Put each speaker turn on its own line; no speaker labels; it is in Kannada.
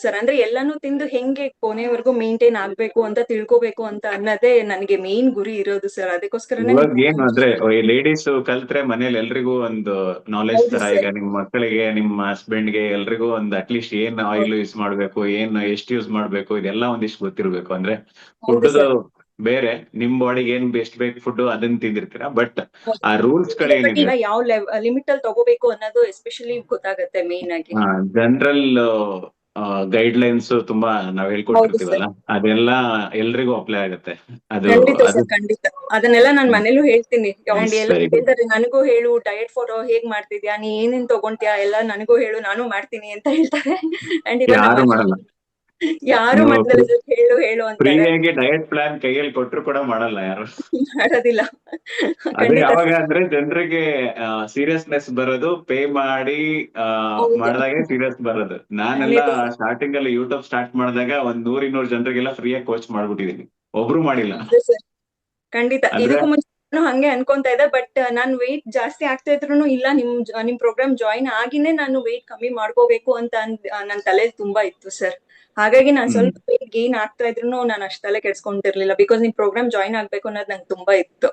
ಸರ್. ಅಂದ್ರೆ ಎಲ್ಲಾನು ತಿಂದು ಹೆಂಗೆ ಕೊನೆವರೆಗೂ ಮೇಂಟೈನ್ ಆಗ್ಬೇಕು ಅಂತ ತಿಳ್ಕೋಬೇಕು ಅಂತ ಅನ್ನೋದೇ ನನಗೆ ಮೇನ್ ಗುರಿ ಇರೋದು ಸರ್. ಅದಕ್ಕೋಸ್ಕರನೇ
ಇವಾಗ
ನಿಮ್
ಏನು
program
ಅಂದ್ರೆ ಲೇಡೀಸ್ ಕಲ್ತ್ರೆ ಮನೇಲಿ ಎಲ್ರಿಗೂ ಒಂದು ನಾಲೆಜ್
ಹೌದು
ತರ,
ಸರ್.
ಈಗ ನಿಮ್ ಮಕ್ಕಳಿಗೆ ನಿಮ್ಮ ಹಸ್ಬೆಂಡ್ಗೆ ಎಲ್ರಿಗೂ ಒಂದು ಅಟ್ಲೀಸ್ಟ್ ಏನ್ ಆಯಿಲ್ ಯೂಸ್ ಮಾಡ್ಬೇಕು, ಏನ್ ಎಷ್ಟು ಯೂಸ್ ಮಾಡ್ಬೇಕು, ಇದೆಲ್ಲ ಒಂದಿಷ್ಟು ಗೊತ್ತಿರ್ಬೇಕು. ಅಂದ್ರೆ
ಹೌದು
ಫುಡ್
ಸರ್.
ಬೇರೆ, ನಿಮ್ ಬಾಡಿಗೆ ಏನ್ ಬೆಸ್ಟ್ ಬೇಕು ಫುಡ್ ಅದನ್ನ ತಿಂದಿರ್ತೀರಾ, ಬಟ್
ಹೌದು.
ಆ ರೂಲ್ಸ್ ಗಳು
ಬಟ್
ಏನಿದೆ,
ಯಾವ ಲಿಮಿಟ್ ಅಲ್ಲಿ ತಗೋಬೇಕು ಅನ್ನೋದು ಎಸ್ಪೆಷಲಿ ಗೊತ್ತಾಗತ್ತೆ ಮೇನ್ ಆಗಿ.
ಜನರಲ್ ಗೈಡ್ ಲೈನ್ಸ್ ತುಂಬಾ ನಾವ್
ಹೌದು ಸರ್.
ಹೇಳ್ಕೊಟ್ಟಿರ್ತೀವಲ್ಲ, ಅದೆಲ್ಲ ಎಲ್ರಿಗೂ ಅಪ್ಲೈ ಆಗುತ್ತೆ. ಅದು
ಖಂಡಿತ
ಅದು
ಸರ್, ಖಂಡಿತ. ಅದನ್ನೆಲ್ಲ ನಾನ್ ಮನೇಲೂ ಹೇಳ್ತೀನಿ. ಅಂಡ್
ನೈಸ್,
ಎಲ್ಲ
ವೆರಿ ಗುಡ್.
ಹೇಳ್ತಾರೆ, ನನಗೂ ಹೇಳು ಡಯಟ್ ಫಾಲೋ ಹೇಗ್ ಮಾಡ್ತಿದ್ಯಾ, ನೀ ಏನೇನ್ ತಗೊಂತ್ಯಾ ಎಲ್ಲ ನನಗೂ ಹೇಳು, ನಾನು ಮಾಡ್ತೀನಿ ಅಂತ ಹೇಳ್ತಾರೆ. ಅಂಡ್ ಇವನ್ ನಮ್ಮ
ಯಾರು
ಮನೇಲಿ
ಮಾಡಲ್ಲ.
ಯಾರು
ನೀವು
ಮಾಡ್ತಾರೆ ಸರ್, ಹೇಳು ಹೇಳು ಅಂತಾರೆ.
ಫ್ರೀಯಾಗಿ ಡಯಟ್ ಪ್ಲಾನ್ ಕೈಯಲ್ಲಿ ಕೊಟ್ಟರು ಕೂಡ ಮಾಡಲ್ಲ ಯಾರು.
ಮಾಡೋದಿಲ್ಲ.
ಅದು
ಖಂಡಿತ
ಯಾವಾಗ
ಸರ್.
ಅಂದ್ರೆ ಜನರಿಗೆ ಸೀರಿಯಸ್ನೆಸ್ ಬರೋದು ಪೇ ಮಾಡಿ
ಹೌದು.
ಮಾಡಿದಾಗೆ ಸೀರಿಯಸ್ ಬರೋದು. ನಾನೆಲ್ಲ
ಖಂಡಿತ ಸರ್.
ಸ್ಟಾರ್ಟಿಂಗ್ ಅಲ್ಲಿ ಯೂಟ್ಯೂಬ್ ಸ್ಟಾರ್ಟ್ ಮಾಡಿದಾಗ ಒಂದ್ 100-200 ಜನರಿಗೆಲ್ಲ ಫ್ರೀಯಾಗಿ ಕೋಚ್ ಮಾಡ್ಬಿಟ್ಟಿದೀನಿ. ಒಬ್ರು ಮಾಡಿಲ್ಲ.
ಹೌದು ಸರ್. ಖಂಡಿತ.
ಅಂದ್ರೆ
ಇದಕ್ಕೂ ಮುಂಚೆ ನಾನು ಹಂಗೆ ಅನ್ಕೊಂತಾ ಇದ್ದೆ. ಬಟ್ ನಾನ್ ವೆಯ್ಟ್ ಜಾಸ್ತಿ ಆಗ್ತಾ ಇದ್ರೂನು ಇಲ್ಲ, ನಿಮ್ ಪ್ರೋಗ್ರಾಮ್ ಜಾಯಿನ್ ಆಗಿನೇ ನಾನು ವೆಯ್ಟ್ ಕಮ್ಮಿ ಮಾಡ್ಕೋಬೇಕು ಅಂತ ನನ್ ತಲೆಯಲ್ಲಿ ತುಂಬಾ ಇತ್ತು ಸರ್. ಹಾಗಾಗಿ ನಾನ್
ಹ್ಮ್
ಸ್ವಲ್ಪ ವೆಯ್ಟ್ ಗೇನ್ ಆಗ್ತಾ ಇದ್ರೂನು ನಾನು ಅಷ್ಟ್ ತಲೆ ಕೆಡ್ಸ್ಕೊಂತಿರ್ಲಿಲ್ಲ. ಬಿಕಾಸ್ ನಿಮ್ ಪ್ರೋಗ್ರಾಮ್ ಜಾಯಿನ್ ಆಗ್ಬೇಕು ಅನ್ನೋದು ನಂಗೆ ತುಂಬಾ ಇತ್ತು.